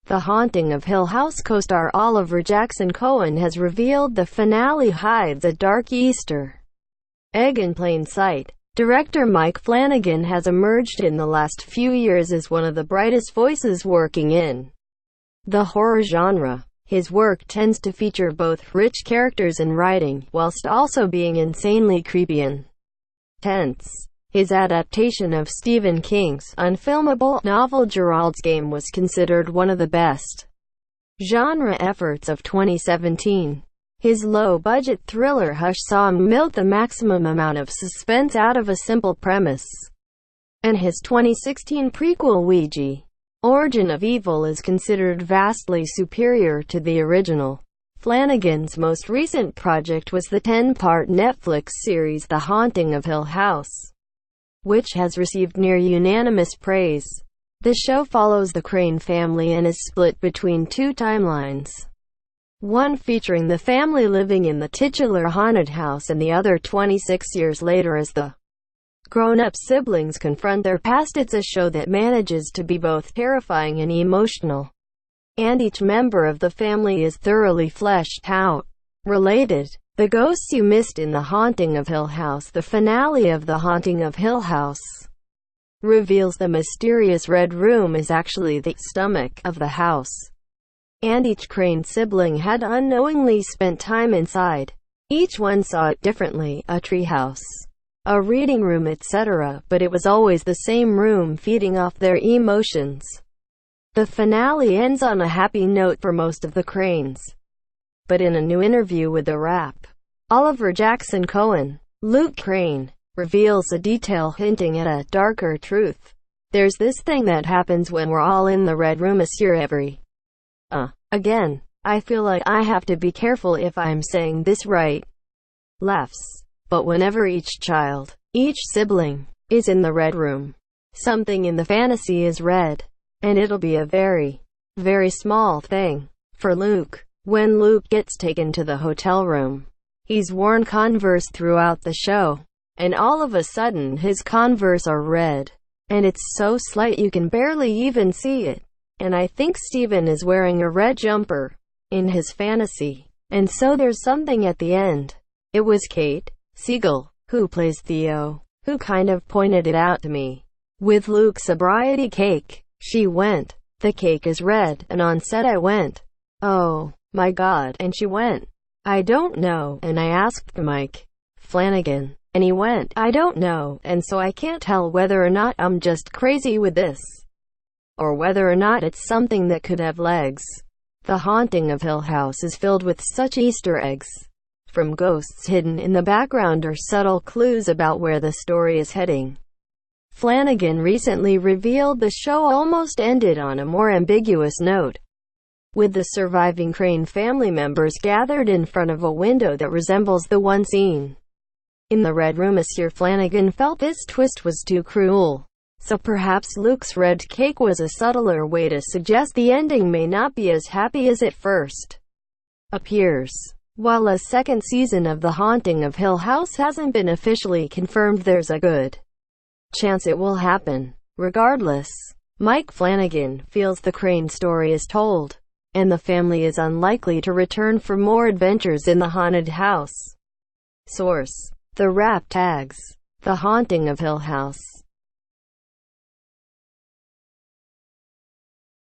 The Haunting of Hill House co-star Oliver Jackson-Cohen has revealed the finale hides a dark Easter egg in plain sight. Director Mike Flanagan has emerged in the last few years as one of the brightest voices working in the horror genre. His work tends to feature both rich characters and writing, whilst also being insanely creepy and tense. His adaptation of Stephen King's unfilmable novel Geralds Game was considered one of the best genre efforts of 2017. His low-budget thriller Hush saw him milk the maximum amount of suspense out of a simple premise. And his 2016 prequel Ouija, Origin of Evil is considered vastly superior to the original. Flanagan's most recent project was the 10-part Netflix series The Haunting of Hill House, which has received near unanimous praise. The show follows the Crain family and is split between two timelines, one featuring the family living in the titular haunted house and the other 26 years later as the grown-up siblings confront their past. It's a show that manages to be both terrifying and emotional, and each member of the family is thoroughly fleshed out. Related, The Ghosts You Missed in The Haunting of Hill House. The finale of The Haunting of Hill House reveals the mysterious red room is actually the stomach of the house, and each Crain sibling had unknowingly spent time inside. Each one saw it differently, a treehouse, a reading room, etc., but it was always the same room feeding off their emotions. The finale ends on a happy note for most of the Crains. But in a new interview with The Wrap, Oliver Jackson-Cohen, Luke Crain, reveals a detail hinting at a darker truth. There's this thing that happens when we're all in the red room, again, I feel like I have to be careful if I'm saying this right. Laughs. But whenever each child, each sibling, is in the red room, something in the fantasy is red. And it'll be a very, very small thing. For Luke, when Luke gets taken to the hotel room, he's worn Converse throughout the show, and all of a sudden his Converse are red. And it's so slight you can barely even see it. And I think Steven is wearing a red jumper in his fantasy. And so there's something at the end. It was Kate Siegel, who plays Theo, who kind of pointed it out to me. With Luke's sobriety cake, she went, "The cake is red," and on set I went, "Oh my God," and she went, "I don't know," and I asked Mike Flanagan, and he went, "I don't know," and so I can't tell whether or not I'm just crazy with this, or whether or not it's something that could have legs. The Haunting of Hill House is filled with such Easter eggs, from ghosts hidden in the background or subtle clues about where the story is heading. Flanagan recently revealed the show almost ended on a more ambiguous note, with the surviving Crain family members gathered in front of a window that resembles the one seen in the red room. Flanagan felt this twist was too cruel, so perhaps Luke's red cake was a subtler way to suggest the ending may not be as happy as it first appears. While a second season of The Haunting of Hill House hasn't been officially confirmed, there's a good chance it will happen. Regardless, Mike Flanagan feels the Crain story is told, and the family is unlikely to return for more adventures in the haunted house. Source: The Wrap tags The Haunting of Hill House.